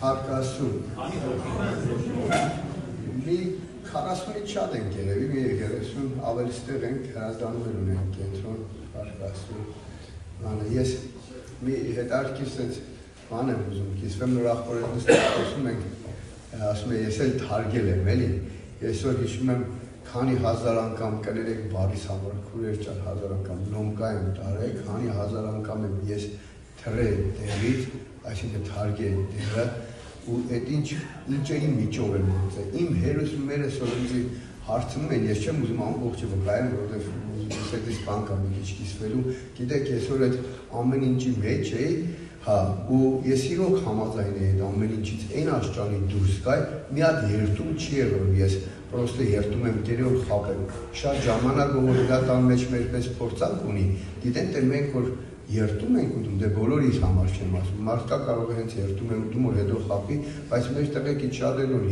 Հարկասում։ Մի 40-ից շատ ենք երևի, մի 30 ավելի ստեղ ենք հրազդանումներ ունենք կենտրոն հարկասում։ Ես մի հետարքիվ սենց բան եմ ուզում, կիսվեմ նոր աղբորետ նստացում ենք, ասում է, ես էլ թարգել եմ, էլի, ես որ հիշում եմ քանի հազար անգամ կներեք բարիս համար, քուրեր ճար հազար անգամ նոմկա եմ տարել, քանի հազար անգամ եմ ես թրել տեղից, այսինքն թարգել տեղը, ու այդ ինչերի միջով եմ ուզել, իմ հերոսումները որ ինձ հարցնում են, ես չեմ ուզում ամբողջը վկայեմ, որովհետև ես այդպես բան կա մի քիչ կիսվելու, գիտեք, ես որ այդ ամեն ինչի մեջ էի, հա, ու ես իրոք համաձայն էի այդ ամեն ինչից, այն աշճանի դուրս գայ, մի հատ երդում չի եղել, որ ես պրոստը երդում եմ գերիոր խապեմ, շատ ժամանակ որ դա տան մեջ մեր պես փորձանք ունի, գիտեն թե մենք որ երդում ենք ուտում, դե բոլորիս համար չեմ ասում, մարդկա կարող է հենց երդում են ուտում, որ հետո խապի, բայց մեր տղեկից շատերն որ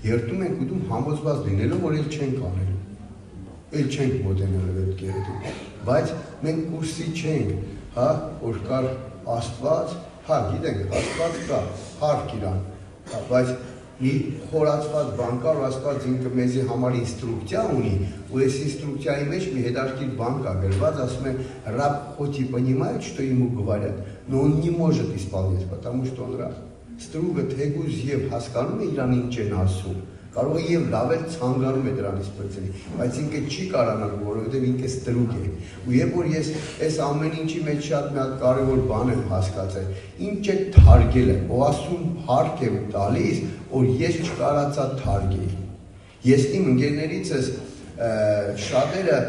երդում ենք ուտում համոզված լինելով, որ էլ չենք անելու, էլ չենք մոտենալու այդ գերդում, բայց մենք կուրսի չենք, հա, որ կար Աստված, հա, գիտենք, Աստված կա, հարկ իրան, բայց մի խորացված բան կա, որ Աստված ինքը մեզի համար ինստրուկցիա ունի, ու այս ինստրուկցիայի մեջ մի հետարքիր բան կա գրված, ասում է, раб хоть и понимает, что ему говорят, но он не может исполнять, потому что он раб. Ստրուգը թեկուզ եւ հասկանում է իրան ինչ են ասում, կարող է եւ լավ էլ ցանկանում է դրանից բացի, բայց ինքը չի կարողանում, որովհետեւ ինքը ստրուգ է։ Ու երբ որ ես այս ամեն ինչի մեջ շատ մի հատ կարեւոր բան եմ հասկացել, ինչ է թարգելը, ո ասում հարկ եմ տալիս, որ ես չկարողացա թարգել։ Ես իմ ընկերներիցս շատերը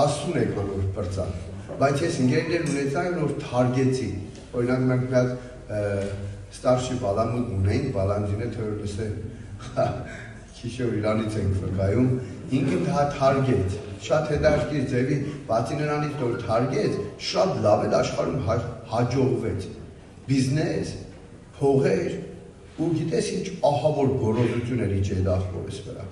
ասում եկան որ բրծան, բայց ես ընկերներ ունեցա, որ թարգեցի։ Օրինակ մենք մի հատ ստարշի բալամուտ ունենք, բալանջինը թերորս է քիշով իրանից ենք վկայում, ինքը դա թարգեց, շատ հետաքրքիր ձևի, բացի նրանից որ թարգեց, շատ լավ էլ աշխարհում հաջողվեց, բիզնես, փողեր, ու գիտես ինչ ահավոր գոռոզություն էր իջել աղբորս վրա,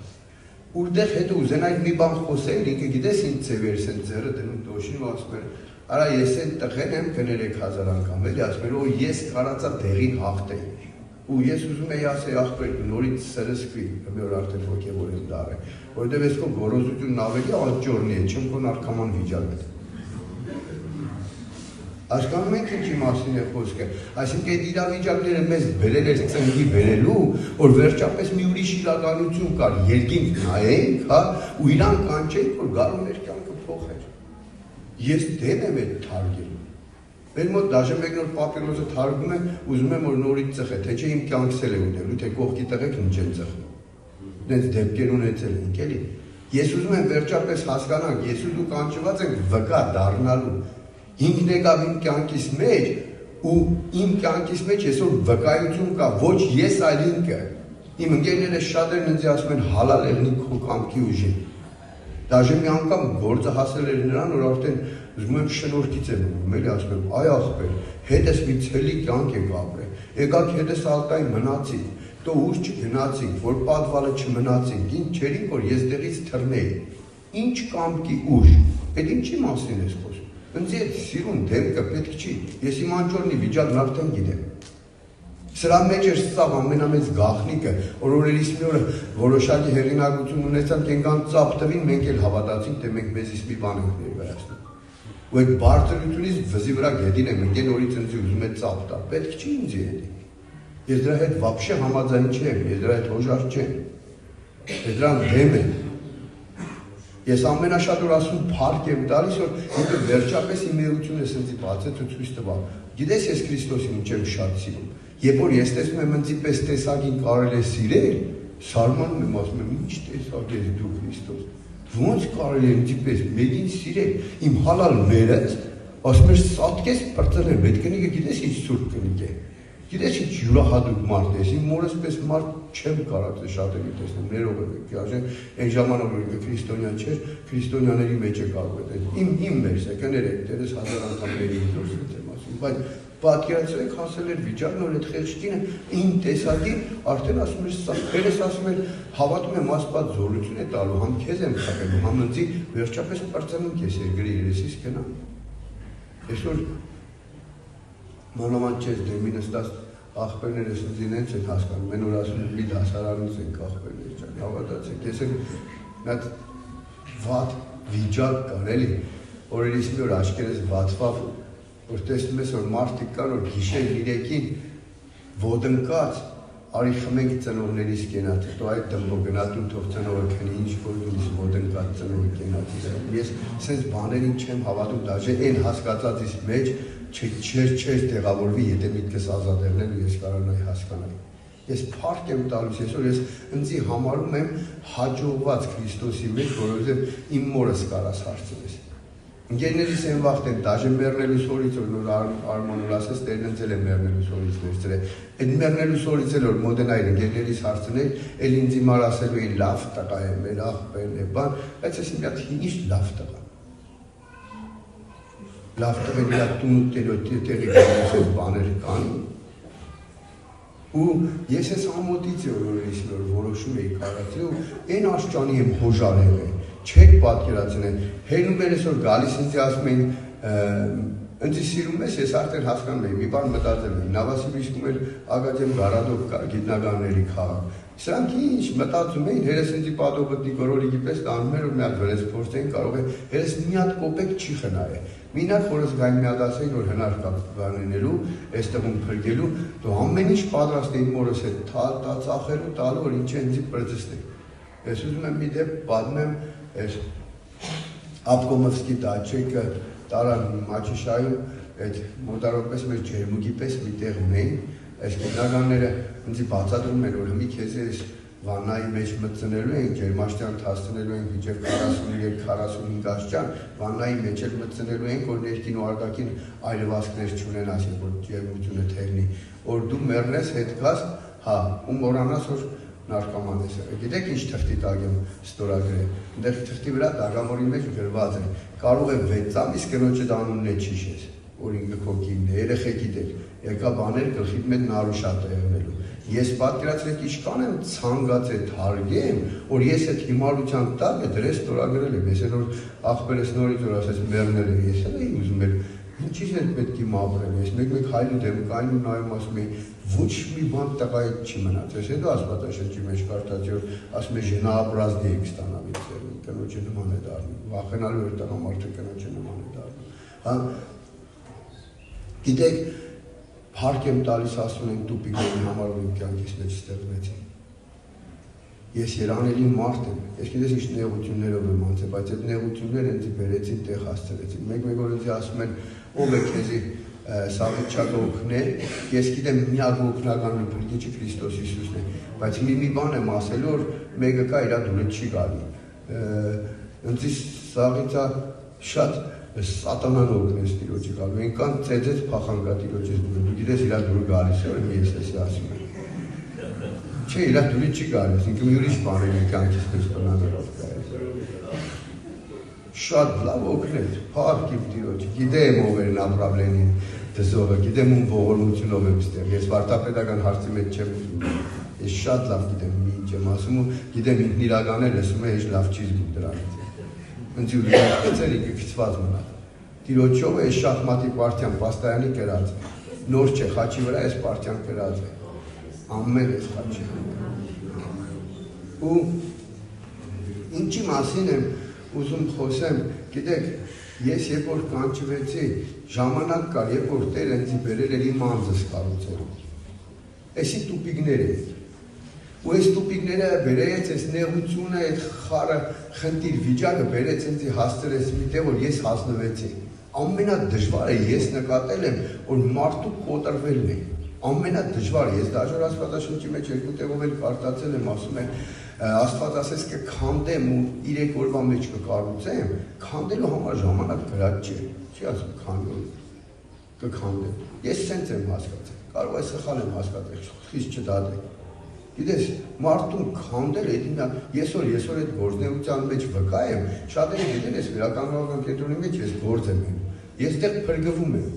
որտեղ հետո ուզենայր մի բան խոսել, ինքը գիտես ինչ ձև էր սենց ձեռը դնում դոշին ու ասում էր, արա ես են տղեն եմ կներեք հազար անգամ, էլի ասում էր, ու ես կարացա դեղին հաղթեի, ու ես ուզում էի ասել աղբեր նորից սրսկվի, մի օր արդեն ոգևոր եմ դարը, որովհետև ես քո գոռոզությունն ավելի աջորնի է, չեմ քո նարքոման վիճակը։ Հասկանում եք ինչի մասին է խոսքը, այսինքն այդ իրավիճակները մեզ բերել էր ծնկի բերելու, որ վերջապես մի ուրիշ իրականություն կար, երկինք նայենք, հա, ու իրան կանչենք, որ գալու մեր կյանքը փոխեր։ Ես դեմ եմ այդ թարգելը։ Մեր մոտ դաժե մեկ նոր պապիրոզը թարգում է, ուզում եմ որ նորից ծխե, թե չէ իմ կյանքսել է ուտելու, թե կողքի տղեկ ինչ են ծխում։ Դենց դեպքեր ունեցել ենք, էլի։ Ես ուզում եմ վերջապես հասկանանք, ես ու դու կանչված ենք վկա դառնալու։ Ինքն եկավ իմ կյանքիս մեջ ու իմ կյանքիս մեջ այսօր վկայություն կա, ոչ ես այլ ինքը։ Իմ ընկերները շատերն ինձ ասում են հալալ եղնի քո կամքի ուժին։ Դաժե մի անգամ գործը հասել էր նրան, որ արդեն ուզում եմ շնորհքից եմ ուզում, էլի ասում եմ, այ ախպեր, հետս մի ցելի կյանք եք ապրել, եկաք հետս ալտային մնացիք, տո ուր չգնացինք, որ պատվալը չմնացինք, ինչ չերին, որ ես դեղից թռնեի, ինչ կամքի ուժ, այդ ինչի մասին ես խոսում, ինձ այդ սիրուն դեմքը պետք չի, ես իմ անճորնի վիճակն արդեն գիտեմ, սրա մեջ էր սավ ամենամեծ գաղտնիքը, որ օրերից մի օրը որոշակի հեղինակություն ունեցանք, ենքան ծապ տվին, մենք էլ հավատացինք, թե մենք մեզից մի բան ենք ներկայացնում։ Ու այդ բարձրությունից վզի վրա գետին եմ, ընկեն օրից ինձ ուզում է ծապ տա, պետք չի ինձ հետի։ Ես դրա հետ վաբշե համաձայն չեմ, ես դրա հետ հոժար չեմ, ես դրան դեմ եմ։ Ես ամենաշատ որ ասում փառք եմ տալիս, որ ինքը վերջապես իմ էությունը սենցի բացեց ու ցույց տվա։ Գիտես ես Քրիստոսին ինչ եմ շատ սիրում։ Երբ որ ես տեսնում եմ ինձի պես տեսակին կարել է սիրել, սարմանում եմ, ասում եմ, ինչ տեսակ ես դու Քրիստոս։ Ոնց կարել է ինձի պես մեկին սիրել, իմ հալալ մերս, ասում էր սատկես պրծել եմ, այդ կնիկը գիտես ինչ սուրբ կնիկ է։ Գիտես ինչ յուրահատուկ մարդ ես, իմ մորս պես մարդ չեմ կարող շատերի տեսնում, ներող եք, այժմ այն ժամանակ որ քրիստոնյան չէր, քրիստոնյաների մեջ է կարող է։ Իմ մերս է, կներեք, դերս հազար անգամ ների դուրս եմ ասում, բայց պատկերացրեք հասել էր վիճակն, որ այդ խեղճինը իմ տեսակին արդեն ասում էր սա, դերս ասում էր հավատում եմ Աստված զորություն է տալու, համ քեզ եմ խաղելու, համ ինձի վերջապես պրծանք ես երկրի երեսից կնամ։ Այսօր մանավանդ չես դեմի նստած աղբերներս ինձ են հասկանում, են որ ասում մի դասարանից ենք աղբերներ ջան, հավատացեք, ես այդ վատ վիճակ կար էլի, օրերից մի օր աչքերս բացվավ, որ տեսնում ես որ մարդիկ կան, որ գիշեր 3-ին ոդնկած արի խմենք ծնողներիս կենաց, հետո այդ դմբո գնատուն թող ծնողը քնի, ինչ որ դուրս ոդնկած ծնողը կենաց, ես սենց բաներին չեմ հավատում, դաժե այն հասկացածից մեջ չէր տեղավորվի, եթե միտքս ազատ եղնել ու ես կարողանայի հասկանալ։ Ես փառք եմ տալիս, այսօր ես ինձի համարում եմ հաջողված Քրիստոսի մեջ, որովհետև իմ մորս կարաս հարցնես։ Ընկերներիս են վախտեն, դաժե մեռնելուց օրից որ նոր Արմանուր ասես, Տերն ընձել է մեռնելուց օրից վերցրել։ Այդ մեռնելուց օրից էլ որ մոդենայր ընկերներիս հարցնել, էլ ինձ իմար ասելու էին լավ տղա է, մեր աղբերն է, բան, բայց ես մի հատ ինչ լավ տղա։ Լավ տղեն իրա տուն տեղի գալիս բաներ կան։ Ու ես ես ամոթից օրերից նոր որոշում էի կարածել ու այն աշճանի եմ հոժար եղել, չեք պատկերացնել, հերում էր այսօր գալիս ինձ ասում էին, ինձ սիրում ես, ես արդեն հասկանում էի, մի բան մտածել էի, Նավասիբիրսկում էլ Ագադիեմ Գարադով կար, գիտնականների քաղաք, սրանք ինչ մտածում էին, հերս ինձի պատոբտնի գորոլիկի պես տանում էր, որ մի հատ վրես փորձեին, կարող է, հերս մի հատ կոպեկ չի խնայել, մինակ որս գային մի հատ ասեին, որ հնար կա բանենելու, այստեղում փրկելու, դու ամեն ինչ պատրաստ էին մորս հետ ծախելու տալու, որ ինչ է ինձի պրծստեք։ Ես ուզում եմ մի դեպք պատմեմ, այս Աբկոմովսկի դաչեկը տարան Մաչիշայում, այդ մոտարոպես մեր ջերմուկի պես մի տեղ ունեին, այս գիտնականները ինձի բացատրում են, որ մի քեզ ես վաննայի մեջ մտցնելու են, ջերմաշտյան թաստնելու են մինչև 43-45 աստիճան, վաննայի մեջ էլ մտցնելու են, որ ներքին ու արտաքին այլվածքներ չունեն, ասենք, որ ջերմությունը թեղնի, որ դու մեռնես հետ գաս, հա, ու մոռանաս, որ նարկոման ես եղել։ Գիտեք ինչ թղթի տակ եմ ստորագրել, այնտեղ թղթի վրա դագամորի մեջ գրված է, կարող է 6 ամիս կնոջը անունն է ճիշես, որ ինքը քո կինն է, երեխեք գիտեք, եկա բաներ գլխիդ մեջ նարուշատ է եղնելու։ Ես պատկերացրեք ինչքան եմ ցանկացել թարգեմ, որ ես այդ հիմարության տակ է դրես ստորագրել եմ, ես էլ որ աղբերս նորից որ ասես մեռնել եմ, ես էլ էի ուզում եմ ինչի՞ց է պետք իմ ապրել, ես մեկ-մեկ հայլու դեմ կային ու նայում ասում էի, ոչ մի բան տղայից չի մնացել, հետո աստվածաշնչի մեջ կարդացի, որ ասում է ժենաապրազդի եք ստանալից, կնոջը նման է դառնում, վախենալու էր տղամարդը կնոջը նման է դառնում։ Հա, գիտեք, փառք եմ տալիս ասում են տուպիկների համար որ իմ կյանքից մեջ ստեղծվեցին։ Ես երանելի մարդ եմ, ես գիտես ինչ նեղություններով եմ անցել, բայց այդ նեղությունները ինձ բերեցին տեղ հասցրեցին։ Մեկ-մեկ որ ինձ ասում են, ով է քեզի սաղից շատ օգնել, ես գիտեմ միակ օգնականն ու փրկիչը Քրիստոս Հիսուսն է, բայց մի բան եմ ասել, որ մեկը կա իրա դուրը չի գալի։ Ինձ սաղից շատ սատանան օգնես տիրոջի գալու, այնքան ծեծեց փախանգա տիրոջից դուրը, դու գիտես իրա դուրը գալիս է, որ ես էսի ասում եմ։ Չէ, իրա դուրը չի գալիս, ինքը մի ուրիշ բան է կյանքից մեջ բնանալով գալիս։ Շատ լավ օգնեց, փառք իմ տիրոջը, գիտեմ ով էր направление դզողը, գիտեմ ում ողորմությունով եմ ստեղ, ես վարդապետական հարցի մեջ չեմ ուզում, ես շատ լավ գիտեմ մի ինչ եմ ասում ու գիտեմ ինքն իրական է լսում է, ես լավ չի զգում դրանից։ Ինձ ուրիշ ինքը գցված մնա։ Տիրոջով է շախմատի պարտիան պաստայանի կրած, նոր չէ, խաչի վրա այս պարտիան կրած է, ամեն այս խաչի։ Ու ինչի մասին եմ ուզում խոսեմ, գիտեք, ես երբ որ կանչվեցի, ժամանակ կար, երբ որ Տերը ինձ բերել էր իմ անձս կառուցելու։ Էսի տուպիկներ էին։ Ու այս տուպիկները բերեց, այս նեղությունը, այդ խառը խնդիր վիճակը բերեց ինձ հասցրեց միտեղ, որ ես հասնվեցի։ Ամենադժվարը ես նկատել եմ, որ մարդու կոտրվելն է։ Ամենադժվարը, ես դաժան աստվածաշնչի մեջ երկու տեղով էլ կարդացել եմ, ասում են Աստված ասես կքանդեմ ու 3 օրվա մեջ կկառուցեմ, քանդելու համար ժամանակ գրած չէ, չի ասում քանդել, կքանդեմ։ Ես սենց եմ հասկացել, կարող է սխալ եմ հասկացել, խիստ չդատել։ Գիտես, մարդուն քանդել է, ես որ այդ գործնեության մեջ վկա եմ, շատերը գիտեն ես վերականգնական կենտրոնի մեջ ես գործ եմ, ես դեռ փրկվում եմ։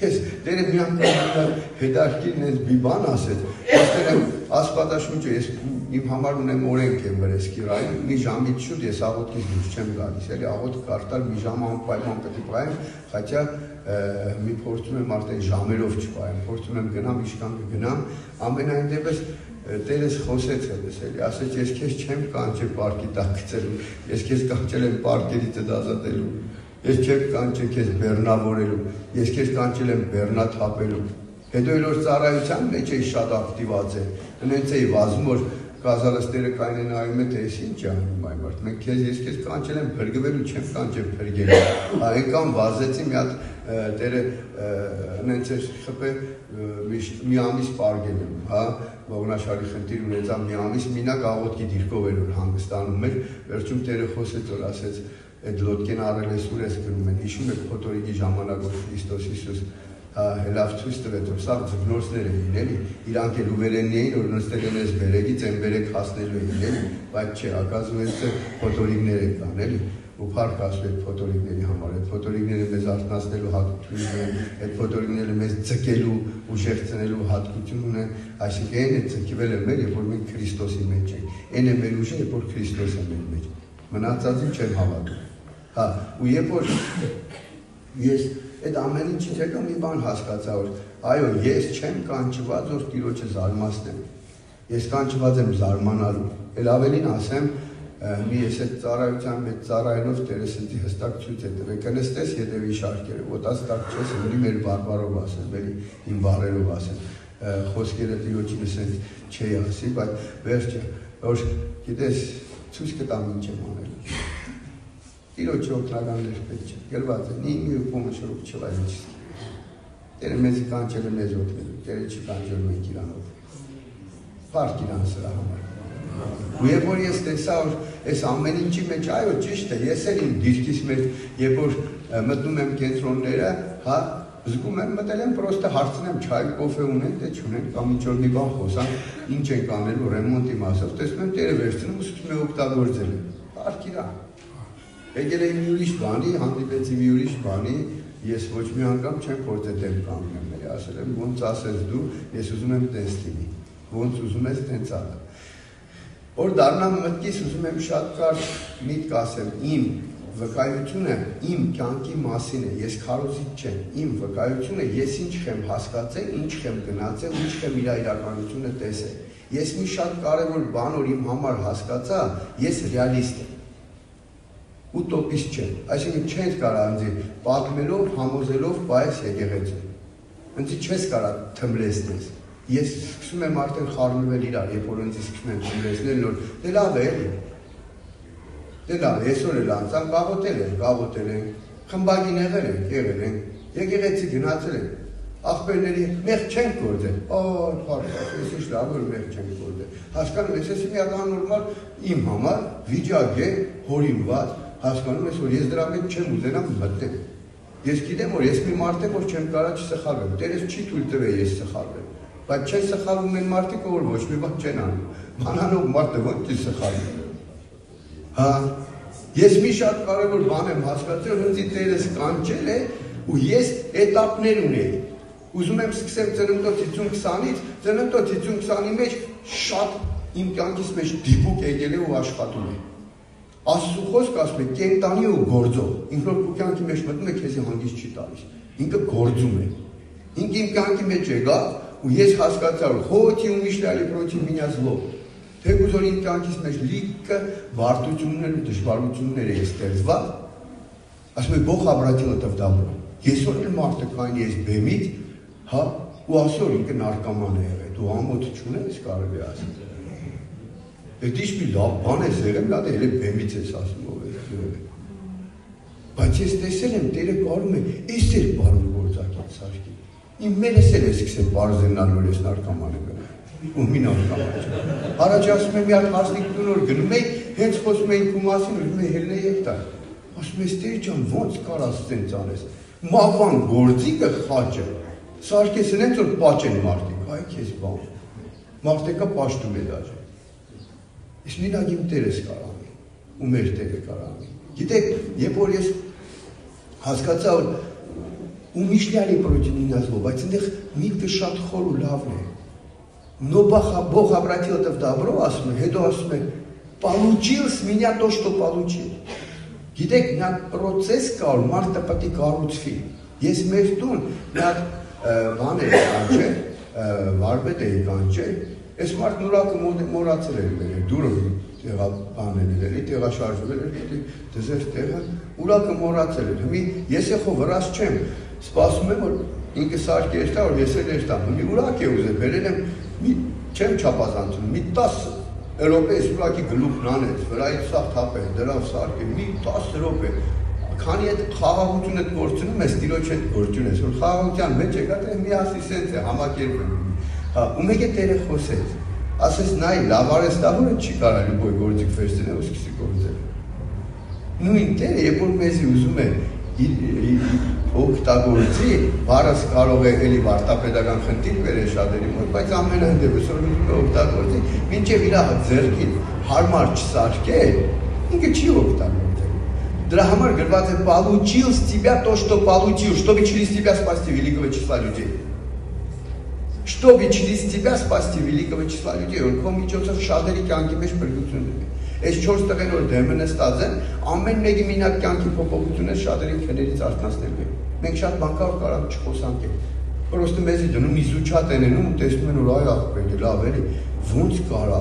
Ես դերը մի անգամ հետաքրքիր ես մի բան ասել, ասել աստվածաշունչը ես իմ համար ունեմ օրենք եմ վրեսկիրային, մի ժամից շուտ ես աղոթքից դուրս չեմ գալիս, էլի աղոթք կարդալ մի ժամ անպայման պետք է պայեմ, խաչա մի փորձում եմ արդեն ժամերով չպայեմ, փորձում եմ գնամ, իշքան կգնամ, ամենայն դեպս Տերս խոսեց հետս էլի, ասեց ես քեզ չեմ կանչել պարկի տակ գցելու, ես քեզ կանչել եմ պարկերից ազատելու, ես չեմ կանչել քեզ բեռնավորելու, ես քեզ կանչել եմ բեռնաթափելու։ Հետո էլ որ ծառայության մեջ էի շատ ակտիվացել, հենց էի վազում որ Կազալստերը կայնեն նայում է, թե ես ինչ անում այ մարդ, մենք ես քեզ կանչել եմ փրկվելու, չեմ կանչել փրկելու։ Այնքան վազեցի մի հատ Տերը հենց էր խփե մի ամիս պարգել եմ, հա, ողնաշարի խնդիր ունեցա մի ամիս մինակ աղոթքի դիրքով էր որ հանգստանում էր, վերջում Տերը խոսեց որ ասեց, այդ լոդկեն առել ես ուր ես գնում են, հիշում եք փոթորիկի ժամանակ որ Քրիստոս Հիսուս հելավ ցույց տվեց որ սա ձգնորսներ էին էլի, իրանք էլ ուվերենի էին որ նստել են այս բերեգից այն բերեգ հասնելու էին էլի, բայց չէ, ակազվեց փոթորիկներ կան էլի, ու փառք Աստծո այդ փոթորիկների համար, այդ փոթորիկները մեզ արթնացնելու հատկություն ունեն, այդ փոթորիկները մեզ ձգելու ու շեղծելու հատկություն ունեն, այսինքն այն է ձգվել է մեր, երբ որ մենք Քրիստոսի մեջ ենք, այն է մեր ուժը, երբ որ Քրիստոսը մեր մեջ, մնացածին չեմ հավատում, հա, ու երբ որ ես այդ ամեն ինչից հետո մի բան հասկացա որ այո ես չեմ կանչված որ Տիրոջը զարմացնեմ ես կանչված եմ զարմանալու էլ ավելին ասեմ մի ես այդ ծառայության մեջ ծառայելով Տերես ինձ հստակ ցույց է տվել կնստես հետևի շարքերը ոտած տակ չես ունի մեր բարբարով ասեմ էլի իմ բառերով ասեմ խոսքերը Տիրոջի լսեն չի ասի բայց վերջը որ գիտես ցույց կտամ ինչ եմ անելու Տիրոջ օգնականներ պետք չէ, գրված է, նիմի ու պոմշորուկ չվայրիչիսկի։ Տերը մեզի կանչել է մեզ օգնելու, Տերը չի կանչել մենք իրան օգնելու։ Փառք իրան սրա համար։ Ու երբ որ ես տեսա, որ այս ամեն ինչի մեջ, այո, ճիշտ է, ես էլ իմ դիրքիս մեջ, երբ որ մտնում եմ կենտրոնները, հա, զգում եմ մտել եմ, պրոստը հարցնեմ չայ կոֆե ունեն, թե չունեն, կամ ինչ որ մի բան խոսանք, ինչ ենք անելու ռեմոնտի մասով, տեսնում եմ Տերը վերցնում ու սկսում է օգտագործել։ Փառք իրան։ Եկել էի մի ուրիշ բանի, հանդիպեցի մի ուրիշ բանի, ես ոչ մի անգամ չեմ փորձել դեմ կանգնեմ, էլի ասել եմ ոնց ասես դու, ես ուզում եմ տես լինի, ոնց ուզում ես տենց արա։ Որ դառնամ մտքիս ուզում եմ շատ կարճ միտք ասեմ, իմ վկայությունը իմ կյանքի մասին է, ես քարոզիչ չեմ, իմ վկայությունը ես ինչ եմ հասկացել, ինչ եմ գնացել, ինչ եմ իր իրականությունը տեսել։ Ես մի շատ կարևոր բան որ իմ համար հասկացա, ես ռեալիստ եմ։ Ուտոպիստ չեմ, այսինքն չես կարող ինձ պատմելով, համոզելով բայես եկեղեցու։ Ինձ չես կարող թմրեցնել։ Ես սկսում եմ արդեն խառնվել իրար, երբ որ ինձ սկսում եմ թմրեցնել, որ դե լավ է, դե լավ, այսօր էլ անցան գաղութել ենք, խմբագին եղել ենք, եկեղեցի գնացել ենք, աղբերների մեղ չենք գործել, ես ինչ լավ որ մեղ չենք գործել։ Հասկանում ես, ես մի հատ նորմալ իմ համար վիճակ է հորինված հասկանում ես, որ ես դրա մեջ չեմ ուզենամ մտնել։ Ես գիտեմ, որ ես մի մարդ եմ, որ չեմ կարող չսխալվեմ։ Տերես չի թույլ տվել ես սխալվեմ։ Բայց չեն սխալվում են մարդիկ, որ ոչ մի բան չեն անում։ Բանանով մարդը ոնց չի սխալվում։ Հա, ես մի շատ կարևոր բան եմ հասկացել, որ ինձ Տերես կանչել է ու ես էտապներ ունեի։ Ուզում եմ սկսեմ ծննդոց 50-20-ից, ծննդոց 50-20-ի մեջ շատ իմ կյանքիս մեջ դիպուկ եկել է ու աշխատում է։ Աստծո խոսքը ասում է կենտանի ու գործող։ Ինքը որ կյանքի մեջ մտնում է քեզի հանգիստ չի տալիս։ Ինքը գործում է։ Ինքը իմ կյանքի մեջ եկա ու ես հասկացա որ խոթի ու միշտալի պրոթի меня зло։ Թեկուզ որ իմ կյանքիս մեջ լիքը բարդություններ ու դժվարություններ է ստեղծված, ասում է Բог обратил это в добро։ Այսօր էլ մարդը կային ես բեմից, հա, ու այսօր ինքը նարկոման է եղել։ Դու ամոթ չունես կարելի է ասել։ Այդ ինչ մի լավ բան ես եղել, լավ է, ելեք բեմից ես ասում ով է եղել։ Բայց ես տեսել եմ, Տերը կարում է, ես էլ բարուն գործակից սարքի։ Իմ մերս էլ է սկսել բարձենալ, որ ես նարկոման եմ եղել։ Ու մի նարկոման չեմ։ Առաջ ասում եմ, մի հատ հասնիկ տուն որ գնում էի, հենց խոսում էինք ու մասին, ուզում էի հելնե եկտա։ Ասում ես, Տեր ջան, ոնց կարաս սենց անես։ Մավան գործիկը խաչը, սարքես հենց որ պաճեն մարդիկ, այ քեզ բան։ Մարդեկը պաշտում է դաժե։ Ես մենակ իմ Տերես կարանի, ու մեր Տերը կարանի։ Գիտեք, երբ որ ես հասկացա, որ умышляли против меня зло, բայց այնտեղ միտքը շատ խոր ու լավն է։ Но Бог обратил это в добро, ասում է, հետո ասում է, получил с меня то, что получил։ Գիտեք, նա process կա, որ մարդը պետք է կառուցվի։ Ես մեր տուն մի հատ բան էի կանչել, վարպետ էի կանչել, այս մարդն ուրակը մոռացել էր բերել, դուրը բանել էր, տեղաշարժվել էր, դզեր տեղը, ուրակը մոռացել էր, հիմի ես եղով վրաս չեմ, սպասում եմ, որ ինքը սարք էր տա, որ ես էլ էր տամ, հիմի ուրակ է ուզել, բերել եմ, չեմ չապազանցում, մի 10 Էրոպե ես ուրակի գլուխն անեց, վրայից սաղ թապել, դրավ սարք է, մի 10 Էրոպե, քանի այդ խաղաղություն հետ գործնում ես, տիրոջ հետ գործուն ես, որ խաղաղության մեջ եկատ է մի ասի սենց է, համակերպում, ու մեկ է տերը խոսեց, ասես նայ լավ արեստավորը չի կարալի բոյ գործիք վերցնել ու սկսի գործել։ Նույն տերը, երբ որ մեզի ուզում է օգտագործի, բարս կարող է էլի վարտապետական խնդիր բերել շատերի մոտ, բայց ամենահետևս որ ուզում է օգտագործի, մինչև իր ձեռքին հարմար չսարքել, ինքը չի օգտագործել։ Դրա համար գրված է «Получил с тебя то, что получил, чтобы через тебя спасти великого числа людей». Чтобы через тебя спасти великого числа людей, որ քո միջոցով շատերի կյանքի մեջ փրկություն լինի։ Այս 4 տղեն որ դեմն է ստացել, ամեն մեկի մինակ կյանքի փոփոխությունը շատերի քներից արթնացնելու է։ Մենք շատ բանկար կարող չխոսանք, պրոստը մեզի դնում իզուչատ են ու տեսնում են որ այ ախպեր լավ էլի, ոնց կարա։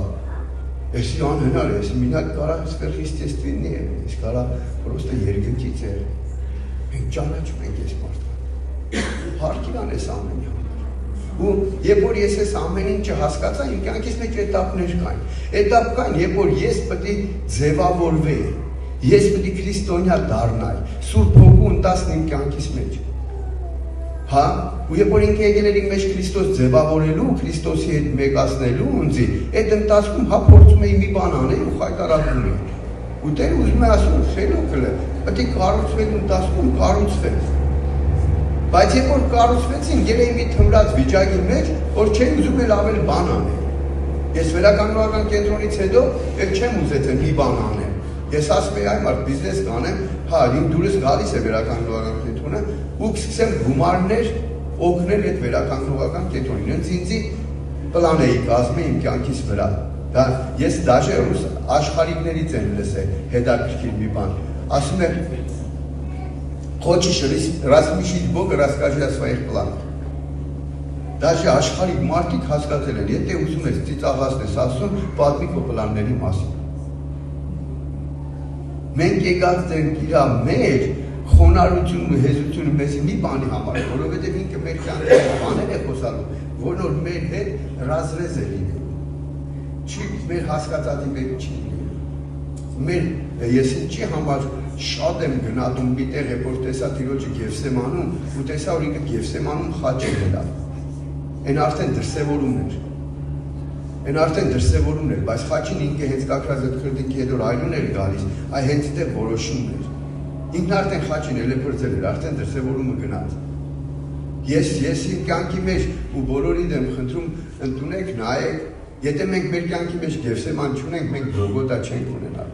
Էսի անհնար է, էսի մինակ կարա սվերխիստեստվինի է, ես կարա պրոստը երկնքից է։ Մենք ճանաչում ենք այս մարդը։ Հարկիրան ես ամենի ու երբ որ ես այս ամեն ինչը հասկացա, իմ կյանքից մեջ էտապներ կային։ Էտապ կային, երբ որ ես պետք է ձևավորվեի, ես պետք է քրիստոնյա դառնայի, Սուրբ Հոգու ընտասն իմ կյանքից մեջ։ Հա, ու երբ որ ինքը եկել էր իմ մեջ Քրիստոս ձևավորելու, Քրիստոսի հետ մեկացնելու ինձ, այդ ընթացքում հա փորձում էի մի բան անել ու խայտարակում էի։ Ու Տերը ուզում է ասում, խելոքը, պետք է կառուցվելու ընթացքում կառուցվես։ Բայց երբ որ կառուցվեցին, երեի մի թմրած վիճակի մեջ, որ չէի ուզում էլ ավել բան անել։ Ես վերականգնողական կենտրոնից հետո էլ չեմ ուզեցել մի բան անել։ Ես ասում եի այ մարդ բիզնես կանեմ, հա, իմ դուրս գալիս է վերականգնողական կենտրոնը, ու կսկսեմ գումարներ օգնել այդ վերականգնողական կենտրոնին։ Հենց ինձի պլան էի կազմել իմ կյանքից վրա։ Դա ես դաժե ռուս աշխարհիկներից եմ լսել հետաքրքիր մի բան։ Ասում եմ Хочешь размещить Бога, расскажи о своих планах. Даже աշխարհիկ մարդիկ հասկացել են, եթե ուզում ես ծիծաղացնես ասում, պատմի քո պլանների մասին։ Մենք եկած ենք իր մեր խոնարհությունն ու հեզությունը մեզ մի բանի համար, որովհետև ինքը մեր կյանքի բաներ է խոսալու, որ նոր մեր հետ ռազրեզ է լինելու։ Չի մեր հասկացածի մեջ չի լինելու։ Մեր ես ինչի համար շատ եմ գնալու մի տեղ է, որ տեսա տիրոջը Գևսեմանում ու տեսա որ ինքը Գևսեմանում խաչ է գնալ։ Այն արդեն դրսևորումն էր, բայց խաչին ինքը հենց կակրած այդ քրտինքի հետ որ այլուն էր գալիս, այ հենց դե որոշումն էր։ Ինքն արդեն խաչին էլ է փրձել էր, արդեն դրսևորումը գնաց։ Ես իմ կյանքի մեջ ու բոլորի դեմ խնդրում ընդունեք, նայեք, եթե մենք մեր կյանքի մեջ Գևսեման չունենք, մենք Գողգոթա չենք ունենալ։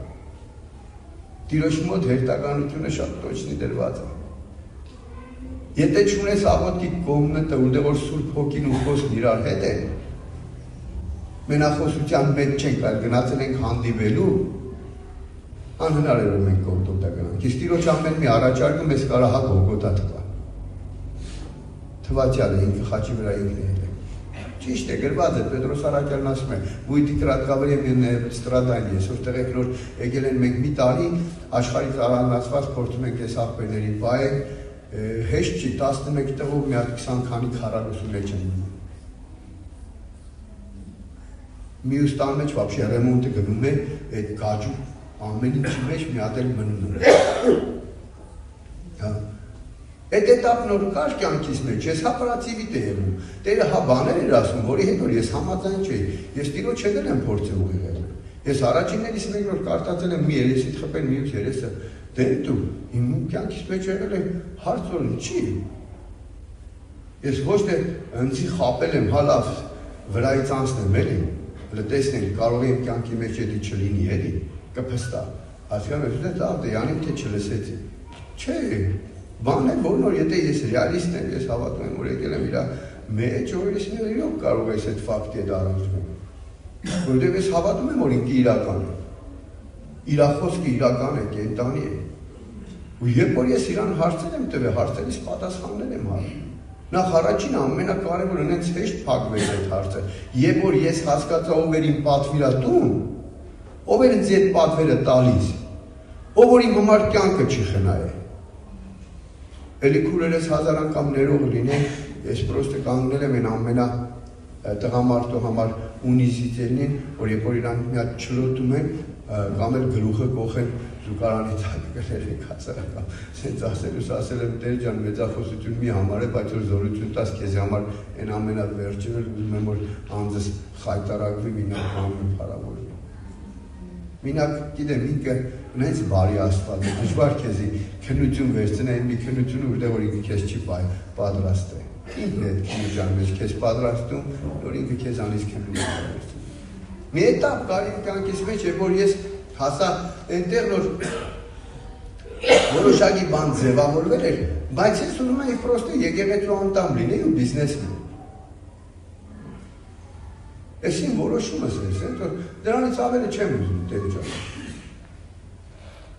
Տիրոջ մոտ հերթականությունը շատ տոչնի դրված է։ Եթե չունես աղոթքի կողմնը, որտեղ որ Սուրբ Հոգին ու խոսքն իրար հետ են, մենախոսության մեջ չենք, այլ գնացել ենք հանդիպելու, անհնար է որ մենք Գողգոթա գնանք։ Իսկ Տիրոջ ամեն մի առաջարկում ես կարա հա Գողգոթա տվա։ Թվացյալ է ինքը խաչի վրա ինքն է հետ։ Ճիշտ է, գրված է, Պետրոս Արաքյալն ասում է, «Будете кратковременные страдания», ես որտեղ եք նոր եկել են մենք մի տարի, աշխարհից առանձնացված փորձում ենք այս աղբերների բայել, հեշտ չի, 11 տղով մի հատ 20 քանի քառակուսու մեջ են մնում։ Մյուս տան մեջ вообще ռեմոնտը գնում է, այդ գաջու ամեն ինչի մեջ մի հատ էլ մնում է։ Այդ էտապն որ կար կյանքից մեջ, ես հապարացիվիտ է եղում, Տերը հա բաներ էր ասում, որի հետ որ ես համաձայն չէի, ես Տիրոջ հետ եմ փորձել ուղղել։ Ես առաջիններից մեկ որ կարտացել եմ մի երեսիդ խփել մյուս երեսը, դե դու իմ կյանքից մեջ եղել է հարց որ չի։ Ես ոչ թե ընձի խապել եմ, հա լավ, վրայից անցնեմ էլի, տեսնենք կարող եմ կյանքի մեջ էդի չլինի էլի, կփստա։ Հասկանում ես, դա դե յանիմ թե չլսեցի։ Չէ։ Բան է, որ նոր, եթե ես ռեալիստ եմ, ես հավատում եմ, որ եկել եմ իրա մեջ, որ ես իրոք կարող ես այդ ֆակտի հետ առանձնում։ Որտեղ ես հավատում եմ, որ ինքը իրական է։ Իրա խոսքը իրական է, կենտանի է։ Ու երբ որ ես իրան հարցեր եմ տվել, հարցերից պատասխաններ եմ հարցնում։ Նախ առաջին ամենակարևորը հենց հեշտ փակվեց այդ հարցը։ Երբ որ ես հասկացա ով էր իմ պատվիրատուն, ով էր ինձ այդ պատվերը տալիս, ով որ իմ համար կյանքը չի խնայել։ Էլի քուրերս 1000 անգամ ներող լինեն, ես պրոստը կանգնել եմ այն ամենա տղամարդու համար ունիզիտելին, որ երբ որ իրան մի հատ չլոտում են, կամ էլ գլուխը կողեն զուգարանի տակ գրել հասարակական, սենց ասելուս ասել եմ Տեր ջան մեծախոսություն մի համար է, բայց որ զորություն տաս քեզ համար այն ամենավերջին էլ ուզում եմ որ անձս խայտարակվի մինակ բանում փարավորվի։ Մինակ գիտեմ ինքը նենց բարի Աստված է, դժվար քեզի քննություն վերցնեն մի քննությունը որտեղ որ ինքը քեզ չի պատրաստ է։ Ինքն է քննության մեջ քեզ պատրաստում, որ ինքը քեզանից քննություն վերցնում։ Մի էտապ կար իմ կյանքիս մեջ, երբ որ ես հասա այնտեղ որ որոշակի բան ձևավորվել էր, բայց ես ուզում եմ պրոստը եկեղեցու անդամ լինեի ու բիզնեսմեն։ Ես իմ որոշումս ես, որ դրանից ավելի չեմ ուզում Տեր ջան։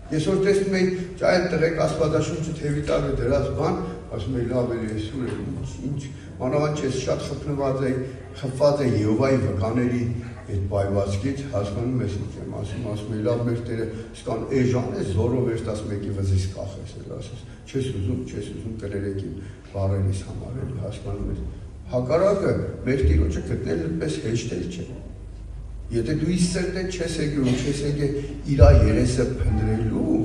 Ես որ տեսնում էի այդ տղեկ Աստվածաշունչը թևի տակ է դրած բան, ասում էի լավ է այսօր ինչ մանավանդ ես շատ խփնված է Եհովայի վկաների այդ բայվածքից հասկանում ես ինչ եմ ասում էի լավ մեր Տերը սկան էժան է զորով էր 11-ի վզից կախես էլ ասես չես ուզում կրերեքի բարերից համար էլի հասկանում ես հակառակը մեր Տիրոջը գտնել այդպես հեշտ էլ չէ եթե դու իր սրտը չես եկել իր երեսը փնտրելու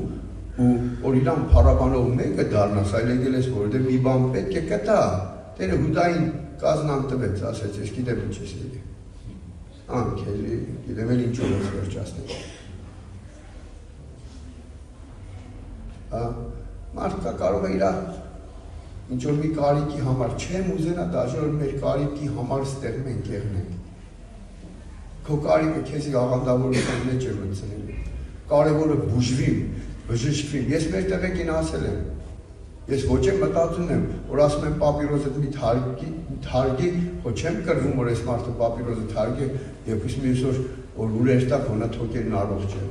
ու որ իրան փառաբանող մեկը դառնաս այլ եկել ես որովհետև մի բան պետք է կտա Տերը հուդային կազնան տվեց ասեց ես գիտեմ ինչ ես եկել քեզ գիտեմ էլ ինչով ես վերջացնել մարդկա կարող է իր ինչ որ մի կարիքի համար չեմ ուզենա դաժե որ մեր կարիքի համար ստեղ մենք եղնենք քո կարիքը քեզի աղանդավորության մեջ է մտցնելու կարևորը բուժվի բժշկվի ես մեր տղեկին ասել եմ ես ոչ եմ մտածում եմ որ ասում եմ պապիրոզը մի թարգի ոչ չեմ կրվում որ այս մարդը պապիրոզը թարգի եւ ուսում ես որ ուրեր տա քոնա թոքերն առողջ են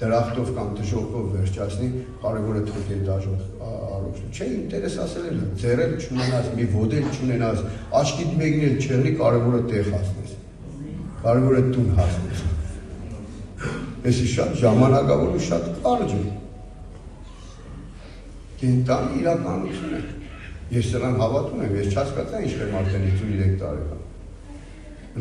դրախտով կամ դժոխքով վերջացնի կարևորը թոքեր առողջ չէ ինտերես ասել եմ ձեռել չունենաս մի ոդել չունենաս աչքիդ մեկն էլ չեղնի կարևորը տեղ հասնես կարևորը տուն հասնես Էսի շատ ժամանակավոր ու շատ կարճ է կենտանի իրականություն է ես սրան հավատում եմ ես չհասկացա ինչ եմ արդեն 53 տարեկան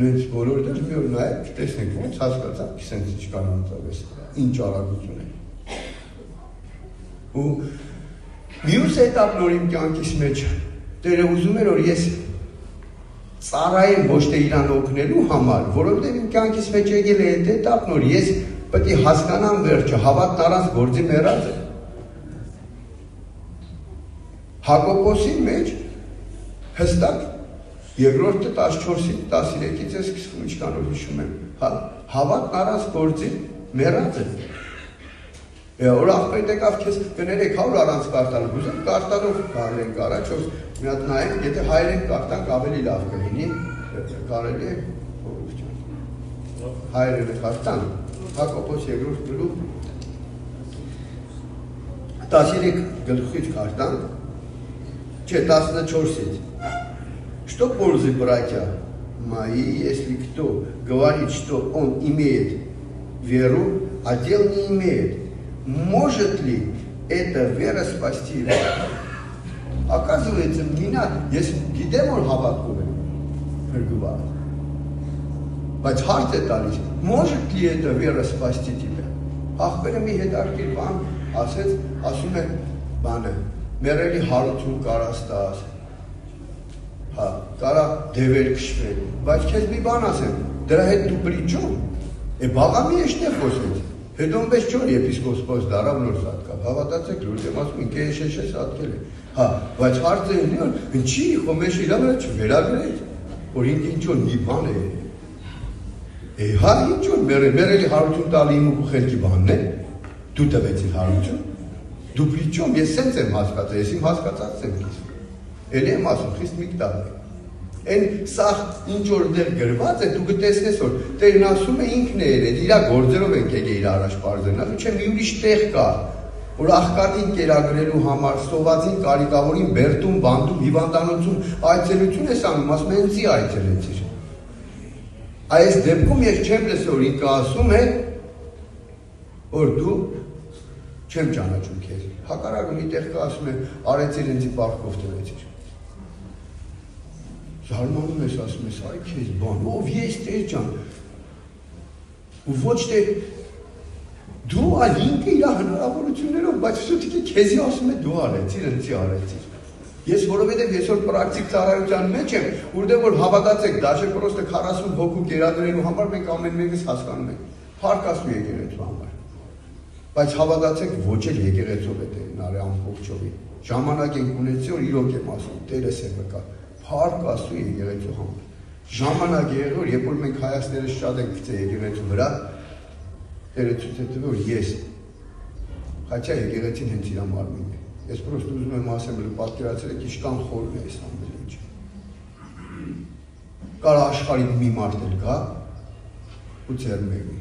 նույնց բոլոր դեր մի օր նայեք տեսնեք ոնց հասկացա սենց ինչ կան անցավ ինչ արագություն է ու մյուս էտապն որ իմ կյանքիս մեջ Տերը ուզում էր որ ես ծառայեմ ոչ թե իրան օգնելու համար որովհետև իմ կյանքիս մեջ եկել է այդ էտապն որ ես պետք է հասկանամ վերջը հավատն առանց գործի մեռած է Հակոբոսի մեջ հստակ երկրորդը 14-ի 13-ից է սկսվում ինչքանով հիշում եմ հավատն առանց գործի մեռած է որ աղբեր եկավ քեզ կներեք 100 առանց կարտալու ուզեմ կարտալով կարենք առաջով մի հատ նայենք եթե հայերեն կարտանք ավելի լավ կլինի կարելի է հայերենը կարտան Հակոբոս երկրորդ գլուխ 13 գլուխից կարտանք Че, 14. Что пользы, братья мои, если кто говорит, что он имеет веру, а дел не имеет? Может ли эта вера спасти его? Оказывается, меня, если гидемор хаваткуме, пергува, բայց հարց է տալիս, может ли эта вера спасти тебя? Ախպերը մի հետարքիր բան ասում է բանը Մերելի հարություն կարաս տաս, կարա դևեր կշվել, բայց քեզ մի բան ասեմ, դրա հետ դու պրիչում, բաղամի էշտ է խոսեց, հետո մպես չոր եպիսկոսպոս դարավ նոր սատկավ, հավատացեք լուրջ եմ ասում, ինքը էշեշ է սատկել է, բայց հարց է հնի, ինչի խոմեշ իրա վրա չվերագրեց, որ ինք ինչ-որ մի բան է, ինչ-որ մերելի հարություն տալի իմ ու խելքի բանն է, դու տվեցիր հարություն, Դու պրիչում, ես սենց եմ հասկացա, ես իմ հասկացած եմ կիսում, էլ եմ ասում, խիստ միգտար է, են սաղ ինչ որ դեր գրված է, դու գտեսնես որ, Տերն ասում է ինքն է երեդ, իրա գործերով ենք եկե իր առաջ պարզեն, ասում չէ մի ուրիշ տեղ կա, որ աղքատին կերակրելու համար սովածին կարիքավորին բերտում, բանդում, հիվանդանոցում այցելություն ես անում, ասում է ինձի այցելեցիր։ Այս դեպքում ես չեմ լսել, որ ինքը ասում է, որ դու չեմ ճանաչում քեզ։ Հակառակը մի տեղ ասում է, արեցիր ինձի պարտքով տվեցիր։ Զարմանում ես, ասում ես, այ քեզ բան, ով ես Տեր ջան։ Ու ոչ թե դու այլ ինքը իր հնարավորություններով, բայց սուտիկի քեզի ասում է դու արեցիր, ինձի արեցիր։ Ես որովհետև ես որ պրակտիկ ծառայության մեջ եմ, որտեղ որ հավատացեք, դաշե պրոստը 40 հոգու կերադրելու համար մենք ամեն մեկս հասկանում ենք։ Փառք Աստծո եկեղեցու համար։ Բայց հավատացեք, ոչ էլ եկեղեցով է Տերն արի ամբողջովի։ Ժամանակ ենք ունեցի, որ իրոք եմ ասում, Տերս է վկա։ Փառք Աստծո եկեղեցու համար։ Ժամանակ է եղել, որ երբ որ մենք հայացքներս շատ ենք գցել եկեղեցու վրա, Տերը ցույց է տվել, որ ես հաճա եկեղեցին հենց իր մարմինն է։ Ես պրոստը ուզում եմ ասեմ, որ պատկերացրել եք ինչքան խորն է այս ամեն ինչը։ Կարա աշխարհի մի մարդ էլ գա ու ձեռնմեկի։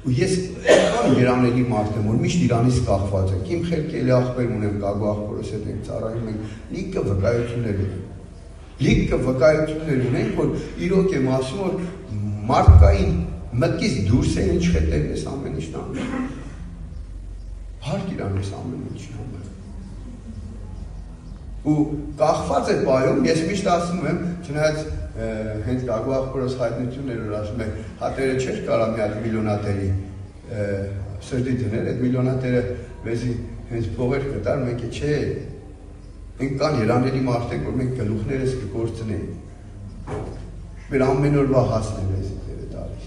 Ու ես կան երանելի մարդ եմ, որ միշտ իրանից կախված ենք։ Իմ խելքելի աղբեր ունեմ, Գագու աղբորս հետ ենք ծառայում ենք, լիքը վկայություններ ունենք։ Լիքը վկայություններ ունենք, որ իրոք եմ ասում, որ մարդկային մտքից դուրս է ինչ հետև ես ամեն ինչն անում։ Հարկ իրան ես ամեն ինչի համար։ Ու կախված է պայում, ես միշտ ասում եմ, չնայած հենց Գագու աղբորս հայտնություններ որ ասում է, հատերը չէր կարա մի հատ միլիոնատերի սրտի դներ, այդ միլիոնատերը մեզի հենց փողեր կտար, մեկը չէ։ Մենք կան երանելի մարդիկ, որ մենք գլուխներս կկործնենք։ Մեր ամեն օրվա հասն է մեզ Տերը տալիս։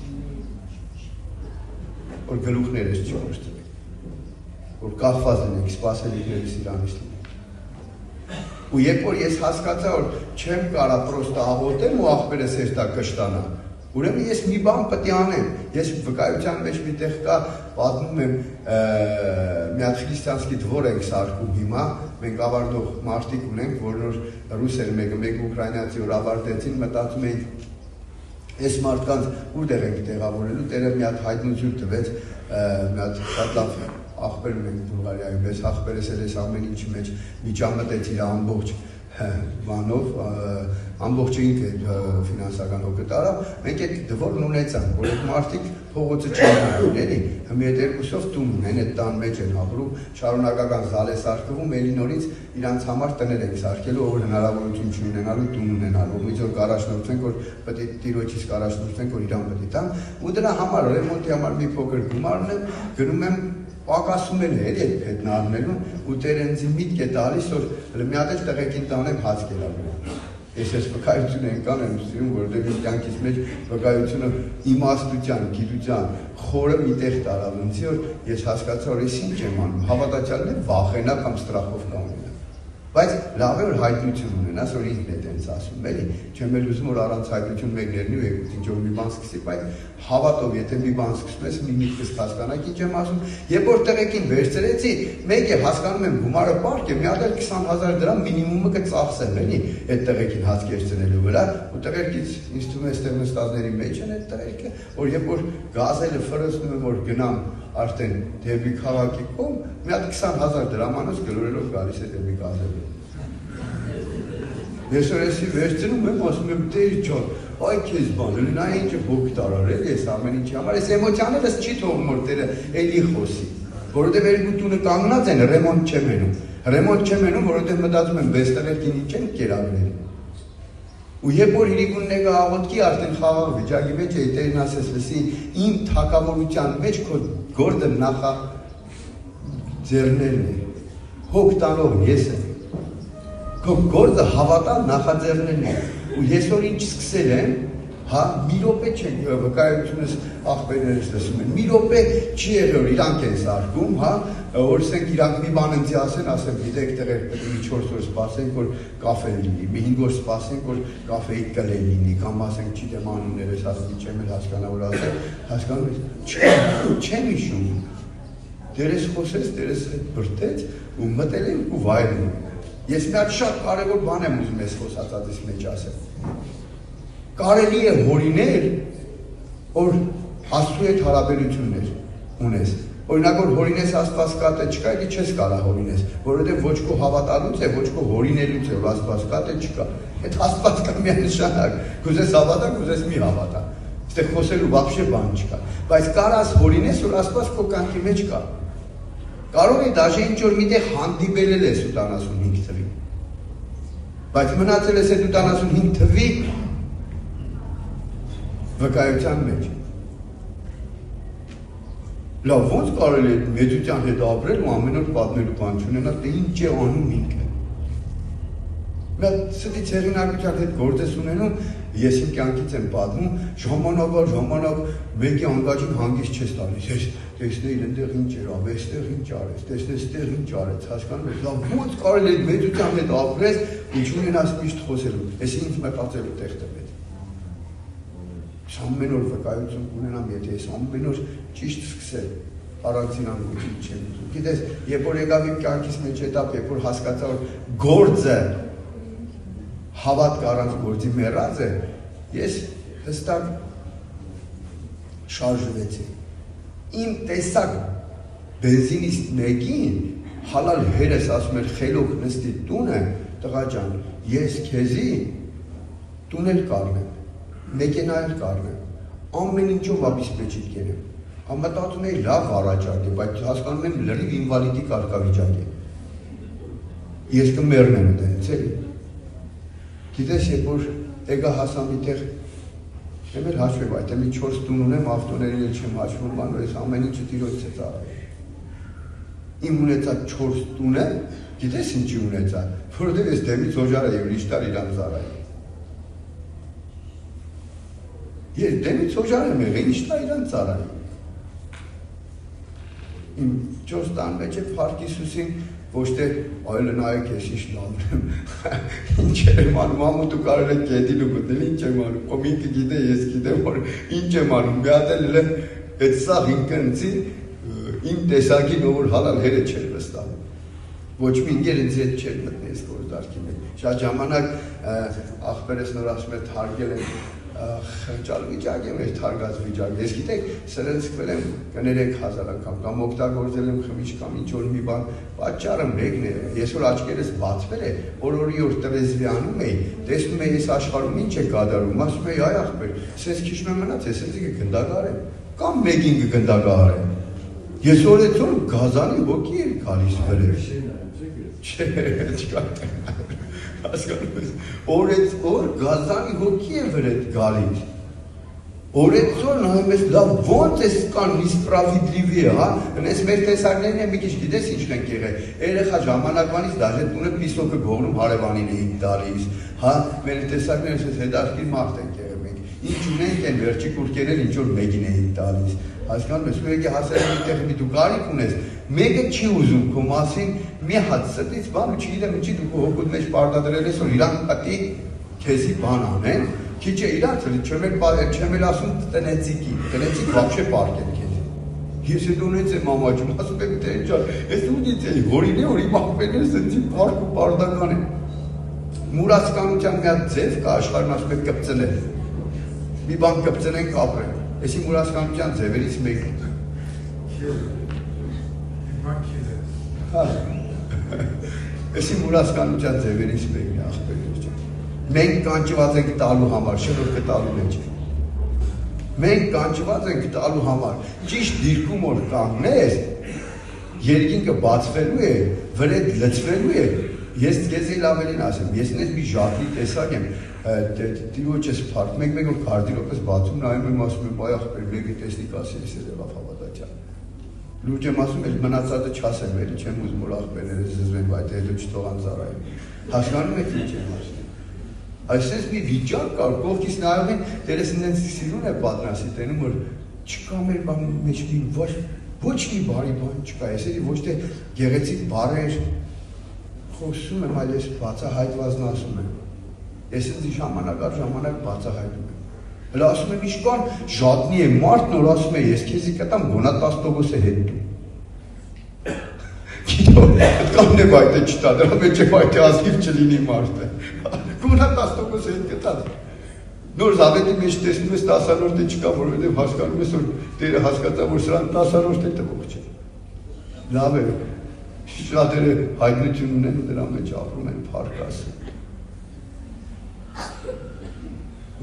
Որ գլուխներս չկործնենք։ Որ կախված լինենք, սպասելիքներս իրանից լինենք։ Ու երբ որ ես հասկացա, որ չեմ կարա պրոստը աղոտեմ ու աղբերս հեշտա կշտանա, ուրեմն ես մի բան պետք է անեմ։ Ես վկայության մեջ մի տեղ կա, պատմում եմ, մի հատ քրիստիանский դվոր ենք սարքում հիմա, մենք ավարտող մարդիկ ունենք, որ նոր ռուսեր մեկ ուկրաինացի որ ավարտեցին, մտածում էինք այս մարդկանց որտեղ ենք տեղավորելու, Տերը մի հատ հայտնություն տվեց, մի հատ շատ լավ աղբեր ունենք Բուլղարիայում, ես աղբերս էլ ես ամեն ինչի մեջ միջամտեց իր ամբողջ բանով, ամբողջ ինքը ֆինանսական հոգը տարա, մենք այդ դվորն ունեցանք, որ այդ մարդիկ փողոցը չեն նայում, էլի, մի հետ երկուսով տուն ունեն, այդ տան մեջ են ապրում, շարունակական զալ է սարքվում, էլի նորից իրանց համար տներ ենք սարքելու, որ հնարավորություն չունենալու տուն ունենալու, ումից որ կառաջնորդվենք, որ պետք է տիրոջից կառաջնորդվենք, որ իրան պետք է տան, ու դրա համար ռեմոնտի համար մի փոքր գումար ունեմ, գնում եմ պակասում են էլի այդ փետնարներուն ու Տերը ինձ միտք է տալիս, որ մի հատ էլ տղեկին տանեմ հաց կերակրեմ։ Ես այս վկայությունը ենքան եմ սիրում, որովհետև իմ կյանքից մեջ վկայությունը իմաստության, գիտության խորը մի տեղ տարավ ինձ, որ ես հասկացա, որ ես ինչ եմ անում, հավատացյալն է վախենա կամ ստրախով կանենա։ Բայց լավ է որ հայտնություն ունենաս, որ ինքն է տենց ասում, էլի, չեմ էլ ուզում որ առանց հայտնություն մեկ ներնի ու եկուց ինչ-որ մի բան սկսի, բայց հավատով եթե մի բան սկսում ես, մի միտքս հասկանաք ինչ եմ ասում, երբ որ տղեկին վերցրեցի, մեկ է հասկանում եմ գումարը պարկ է, մի հատ 20,000 դրամ մինիմումը կծախսեմ, էլի, այդ տղեկին հաց կերծնելու վրա, ու տղերքից ինձ թվում է այստեղ նստածների մեջ են այդ տղերքը, որ երբ որ գազելը ֆրսնում եմ որ գնամ արդեն դեպի քաղաքի կողմ, մի հատ 20,000 դրամանոց գլորելով գալիս է դեպի գազելը։ Ես որ էսի վերցնում եմ, ասում եմ Տեր ջան, այ քեզ բան, նա ինչը հոգ տարար էլ ես ամեն ինչի համար, այս էմոցիաներս չի թողում որ Տերը էլի խոսի, որովհետև երկու տունը կանգնած են, ռեմոնտ չեմ անում, որովհետև մտածում եմ վեց տղերքին ինչ են կերակրել։ Ու երբ որ իրիկուննեգը աղոտքի արդեն խաղաղ վիճակի մեջ էի, Տերն ասես լսի, իմ թակավորության մեջ քո գործը նախա ձեռներն է, հոգ տանող ես եմ, քո գործը հավատալ նախաձեռներն է, ու ես որ ինչ սկսել եմ, հա, մի րոպե չեն վկայությունս աղբերներս լսում են, մի րոպե չի եղել որ իրանք են սարկում, հա, որ ասենք իրանք մի բան ինձ ասեն, գիտեք տղեր պետք է 4 օր սպասենք, որ կաֆե լինի, մի 5 օր սպասենք, որ կաֆեի կլե լինի, կամ ասենք չգիտեմ անուններս ասի, չեմ էլ հասկանա որ ասել, հասկանում ես, չեմ հիշում, դերես խոսեց, դերես հետ բրտեց ու մտել ենք ու վայրում ենք։ Ես մի հատ շատ կարևոր բան եմ ուզում ես խոսածածից մեջ ասել։ Կարելի է հորինել, որ Աստծու հետ հարաբերություններ ունես, Օրինակ որ հորինես Աստված կատե չկա, դի չես կարա հորինես, որովհետև ոչ քո հավատալուց է, ոչ քո հորինելուց է, որ Աստված կատե չկա։ Այդ Աստված կա միանշանակ, կուզես հավատա, կուզես մի հավատա։ Այստեղ խոսելու вообще բան չկա, բայց կարաս հորինես, որ Աստված քո կյանքի մեջ կա։ Կարող է դաժե ինչ որ միտեղ հանդիպել ես 85 թվի։ Բայց մնացել ես այդ 85 թվի վկայության մեջ։ Լավ, ոնց կարելի է մեծության հետ ապրել ու ամեն օր պատմելու բան չունենալ, թե ինչ է անում ինքը։ Նա սդից հեղինակության հետ գործ ես ունենում, ես իմ կյանքից եմ պատմում, ժամանակ մեկի անգաջին հանգիստ չես տալիս, ես տեսնեիր այնտեղ ինչ էր, այստեղ ինչ արեց, տեսնես այստեղ ինչ արեց, հասկանում ես, լավ, ոնց կարելի է մեծության հետ ապրես ու չունենաս միշտ խոսելու, ես ինձ մտածելու տեղ տվեց։ Ամեն օր վկայություն ունենամ, եթե ես ամեն օր ճիշտ սկսել, առանցին անգույցի չեմ ուզում։ Գիտես, երբ որ եկավ իմ կյանքից մեջ էտապ, երբ որ հասկացա, որ գործը հավատք առանց գործի մեռած է, ես հստակ շարժվեցի։ Իմ տեսակ բենզինիստ մեկին հալալ հերես ասում էր խելոք նստի տունը, տղա ջան, ես քեզի տուն էլ կառնեմ, մեքենա էլ կառնեմ, ամեն ինչով ապիսպեչիտ կենեմ։ Համատատում էի լավ առաջարկ է, բայց հասկանում եմ լրիվ ինվալիդի կարգավիճակ է։ Ես կմեռնեմ այդպես էլի։ Գիտես, երբ որ եկա հասա միտեղ, եմ էլ հաշվեմ, այդ մի 4 տուն ունեմ, ավտոներին էլ չեմ հաշվում, բանով ես ամեն ինչը տիրոջ է ծառայել։ Իմ ունեցա 4 տունը, գիտես ինչի ունեցա, որովհետև ես դեմից օժար էի, ուրիշ տար իրան ծառայել։ Ես դեմից օժար եմ եղել, ինչ տար իրան ծառայել։ Իմ 4 տան մեջ է Փառք Հիսուսին ոչ թե այլ նայեք ես ինչ լավ եմ, ինչ եմ անում, ամու դու կարող եք գետին ու գտնել, ինչ եմ անում, ով ինքը գիտե, ես գիտեմ, որ ինչ եմ անում, մի հատ էլ եմ, այդ սաղ ինքնցի իմ տեսակին, որ հալալ հերը չեր վստահում, ոչ մի ինգեր ինձ հետ չեր մտնի ես գործարքի մեջ, շատ ժամանակ աղբերս նոր ասում է թարգել են, խնճալ վիճակ եմ էր թարգած վիճակ, ես գիտեք, սրենցկվել եմ կներեք 1000 անգամ, կամ օգտագործել եմ խմիչք կամ ինչ որ մի բան, պատճառը մեկն է, ես որ աչքերս բացվել է, օրի օր տրեզվի անում էի, տեսնում էի ես աշխարհում ինչ է կատարում, ասում էի այ աղբեր, սենց քիչ մնաց, ես ինձ կգնդակարեմ, կամ մեկին կգնդակարեմ, ես օրեցօր գազանի հոգի եմ գալիս վերև, չէ, չկա հասկանում ես, օրեցօր գազանի հոգի է վրետ գալիս, օրեցօր նայում ես լավ ոնց ես կան իսպրավիդլիվի է, հա, ես մեր տեսակներն է մի քիչ գիտես ինչն ենք եղել, երեխա ժամանակվանից դաժե տունը պիսոկը գողնում հարևանին էինք տալիս, հա, մեր տեսակներս ես հետաքրքիր մարդ ենք եղել մենք, ինչ ունենք են վերջի կուրկերել ինչ որ մեկին էինք տալիս, հասկանում ես, ու եկի հասել եմ այդտեղ մի դու կարիք ունես, մեկը չի ուզում քո մասին մի հատ ստից բան ու չգիտեմ ինչի դու քո հոգուդ մեջ պարտադրել ես որ իրան պատի քեզի բան անեն, քիչ է իրանց չեմ էլ ասում տնեցիկի вообще պարկեն քեզ։ Ես այդ ունեց եմ ամաչում, ասում եմ թե ինչ ես ուդից էի, որին է որ իմ աղբերները սենցի պարկ ու պարտական են։ Մուրացկանության մի հատ ձև կա աշխարհում ասում է կպծնել։ Մի բան կպծնենք ապրենք։ Էսի մուրացկանության ձևերից մեկն է։ Էսի մուրացկանության ձևերից մեկն է աղբերներ ջան։ Մենք կանչված ենք տալու համար, շնորհքը տալու մեջ։ Մենք կանչված ենք տալու համար։ Ճիշտ դիրքում որ կանգնես, երկինքը բացվելու է, վրեդ լցվելու է։ Ես քեզ էլ ավելին ասեմ, ես ինձ մի ժապի տեսակ եմ, տիրոջս փառք, մեկ որ քարտիրոպես բացում նայում եմ ասում եմ, այ աղբեր, մեկը տեսնիկ ասի, ես էլ եղավ հավատացյալ։ Լուրջ եմ ասում, էլ մնացածը չասեմ, էլի չեմ ուզում որ աղբերները զզվեն, բայց հետո չթողան ծառայեն։ Հասկանում եք ինչ եմ ասում։ Այսպես մի վիճակ կար, կողքից նայում են, դերս ինձ սիրուն է պատրասի տենում, որ չկա մեր բան մեջ մի ոչ մի բարի բան չկա, ես էլի ոչ թե գեղեցիկ բարեր խոսում եմ, այլ ես բացահայտվածն ասում եմ։ Ես ինձ ժամանակ առ ժամանակ բացահայտում եմ։ Հələ ասում եմ իշքան ժատնի է մարդ, նոր ասում է, ես քեզի կտամ գոնա 10% է հետ դու։ Գիտո, այդքանն է բայտը չտա, դրա մեջ է բայտը ազգիվ չլինի մարդը։ Գոնա 10% հետ կտած։ Նոր զավետի մեջ տեսնում ես 10-րդը չկա, որովհետև հասկանում ես, որ Տերը հասկացա, որ սրան 10-րդ է տվող չէ։ լավ է, շատերը հայտնություն ունեն ու դրա մեջ ապրում են փառքասը։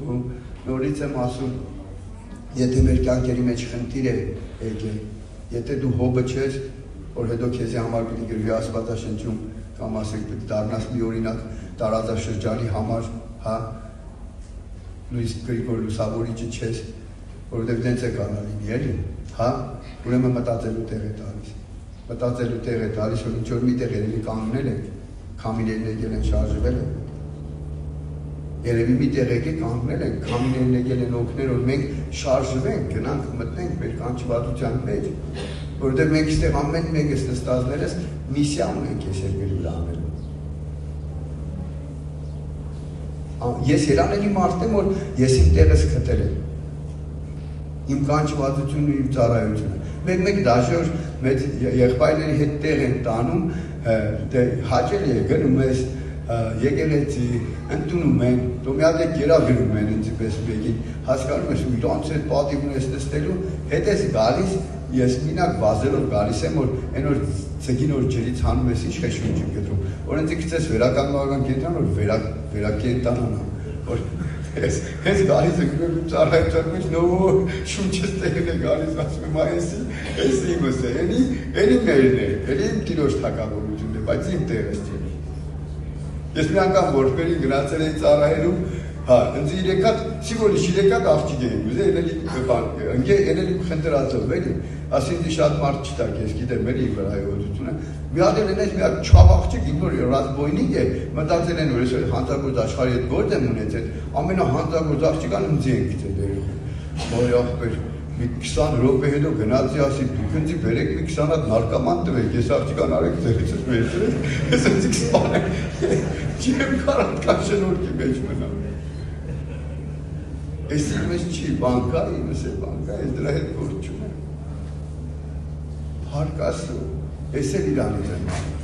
Ու նորից եմ ասում, եթե մեր կյանքերի մեջ խնդիր է եկել, եթե դու հոբը չես, որ հետո քեզի համար պիտի գրվի Աստվածաշնչում կամ ասենք պիտի դառնաս մի օրինակ տարածաշրջանի համար, հա, Լույս Գրիգոր Լուսավորիչը չես, որովհետև դենց է կարող լինի, էլի, հա, ուրեմն մտածելու տեղ է տալիս։ Մտածելու տեղ է տալիս, որ ինչ որ միտեղ երևի կանգնել են, քամիներն եկել են շարժվել են։ Երևի միտեղ եկել կանգնել են, քամիներն եկել են օգնել, որ մենք շարժվենք, գնանք, մտնենք մեր կանչվածության մեջ, որովհետև մենք այստեղ ամեն մեկս նստածներս միսիա ունենք այս երկրի վրա անելու։ Ես երանելի մարդ եմ, որ ես իմ տեղս գտել եմ։ Իմ կանչվածությունն ու իմ ծառայությունը։ Մեկ դաժոր մեծ եղբայրների հետ տեղ են տանում, հաճելի է գնում ես եկեղեցի, ընդունում են, դու մի հատ գերագրում են ինձ պես մեկին, հասկանում ես ու իրանց հետ պատիվ ունես նստելու, հետ ես գալիս, ես մինակ վազելով գալիս եմ, որ այն որ ցգին որ ջրից հանում ես ինչ խեշունջ եմ գտնում, որ ինձ գցես վերականգնական կենտրոն, որ վերակենտրոնանա, որ ես գալիս եմ ծառայության մեջ նոր շունչս տեղն է գալիս, ասում եմ այս իմս է, էլի մերն է, էլի իմ տիրոջ թակավորությունն է, բայց իմ տեղս չէ։ Ես մի անգամ որբերին գնացել էի ծառայելու, հա, ինձ 3 հատ, սիգուրի 3 հատ աղջիկ էին, ուզե էլի խնդրածով, էլի, ասի ինձ շատ մարդ չտա, ես գիտեմ էլի վրայողությունը, մի հատ էլ ենես մի հատ չավ աղջիկ, ինձ որ ռազմբոյնիկ է, մտածել են, որ ես հանցագործ աշխարհի հետ գործ եմ ունեցել, ամենահանցագործ աղջիկան ինձ են գիտել երեխա, որ ախպեր, մի 20 րոպե հետո գնացի ասի, դուք ինձ բերեք մի 20 հատ նարկաման տվեք, ես աղջիկան արեք ձերից վերցրեք, ես ինձ սպանեմ, չեմ կարող կաշնորքի մեջ մնամ։ Ես իմս չի, բանկա, իմս է բանկա, ես դրա հետ գործ չունեմ։ Հարկասու, ես էլ իրանից եմ անում։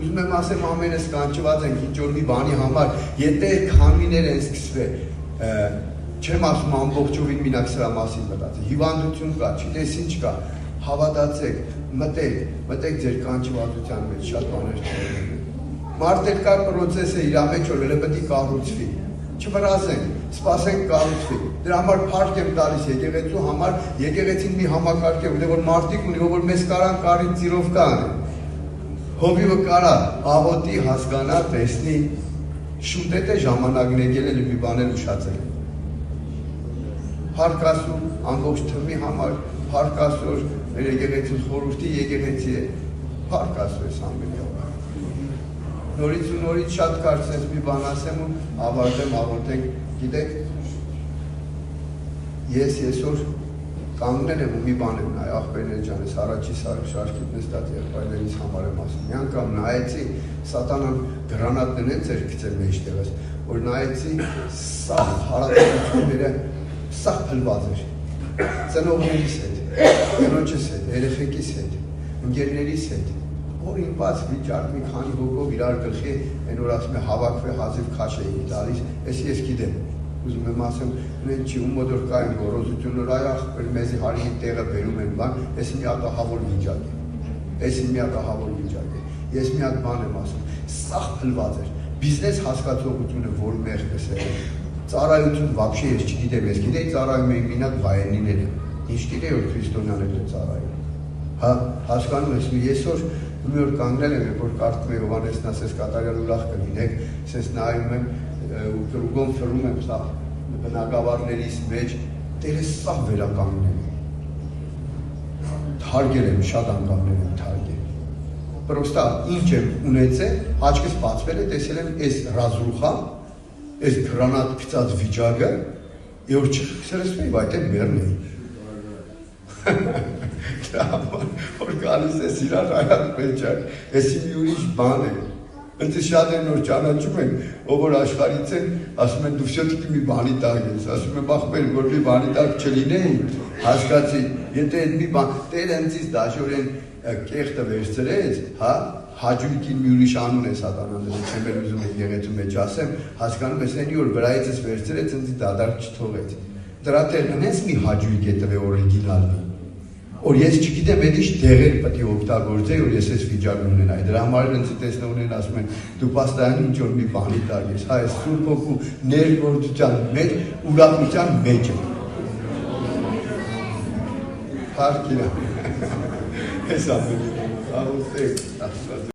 Ուզում եմ ասեմ ամենս կանչված ենք ինչ որ մի բանի համար, եթե քամիներ են սկսվել, չեմ ասում ամբողջովին մինակ սրա մասին մտածի, հիվանդություն կա, չիտես ինչ կա, հավատացեք, մտեք ձեր կանչվածության մեջ, շատ բաներ չեն։ Մարդ էլ կա պրոցես է իր մեջ, որ էլ պետք է կառուցվի, չվրազենք, սպասենք կառուցվի, դրա համար փառք եմ տալիս եկեղեցու համար, եկեղեցին մի համակարգ է, որ մարդիկ ունի, որ մեզ կարան կարին ծիրով կանեն, հովիվը կարա, աղոտի, հասկանա, տեսնի, շուտետ է ժամանակն եկել էլ մի բաներ ուշացել։ Փառքասու ամբողջ թվի համար, փառքասու մեր եկեղեցու խորհրդի եկեղեցի է, փառքասու ես ամեն օր։ Նորից ու նորից շատ կարծես մի բան ասեմ ու ավարտեմ, աղոթենք, գիտեք, ես այսօր կանգնել եմ ու մի բան եմ նայ, աղբերներ ջան, ես առաջի շարքիտ նստած եղբայրներիս համար եմ ասում, մի անգամ նայեցի, սատանան գրանատ դնեց էր գցել մեջտեղս, որ նայեցի սաղ հարաբերությունները սաղ փլված էր, ծնողներիս հետ, կնոջս հետ, երեխեքիս հետ, ընկերներիս հետ, որ իմ բաց վիճակ մի քանի հոգով իրար գլխի, այն որ ասում է հավաքվե հազիվ քաշ էի տալիս, ես գիտեմ, ուզում եմ ասեմ, նեն չի ում մոդոր կային գորոզություններ այ ախպեր մեզի հարիի տեղը բերում են բան, ես մի հատ ահավոր վիճակ է, ես մի հատ բան եմ ասում, սաղ փլված էր, բիզնես հասկացողությունը, որ մեղքս է, ծառայություն վաբշե ես չգիտեմ, ես գիտեի ծառայում էին մինակ վայենիները, ինչ գիտեի որ քրիստոնյաներ են ծառայում, հա, հասկանում ես, ես որ մի օր կանգնել եմ, որ կարդում եմ Հովհաննեսն ասես կատարյալ ուրախ կլինեք, ասես նայում եմ ու կրուգոն ֆրում եմ սա բնակավարներից մեջ, դեր ես սա վերականգնել եմ, թարգել եմ, շատ անգամներ եմ թարգել, պրոստա ինչ եմ ունեցել, աչքս բացվել է, տեսել եմ ես ռազրուխա, ես գրանատ գծած վիճակը, որ չսրսվեի, բայց եմ մերն էի, որ գալիս ես իրար այատ մեջակ, ես իմ ուրիշ բան է, ընձի շատ են որ ճանաչում են, ով որ աշխարից են, ասում են դու վսյոտքի մի բանի տակ ես, ասում են բախմեր, որ մի բանի տակ չլինեի, հասկացի, եթե այդ մի բան, տեր ընձից դաշորեն կեղտը վերցրեց, հա, հաջույքին մի ուրիշ անուն է սատանան դրեց, չեմ էլ ուզում են եղեցու մեջ ասեմ, հասկանում ես էնի որ վրայից ես վերցրեց, ընձի դադարք չթողեց, դրա տեղն ես մի հաջույք է տվե օրիգինալի, որ ես չգիտեմ այդ ինչ դեղեր պետք է օգտագործեի, որ ես այս վիճակն ունենայի։ Դրա համար էլ ինձ տեսնողներն ասում են, դու պաստայանում ինչ որ մի բանի տալիս, հա, այս Սուրբ Հոգու ներգործության մեջ, ուրախության մեջ է։ Փառք Իրան։ Այս ամենը, աղոթեք,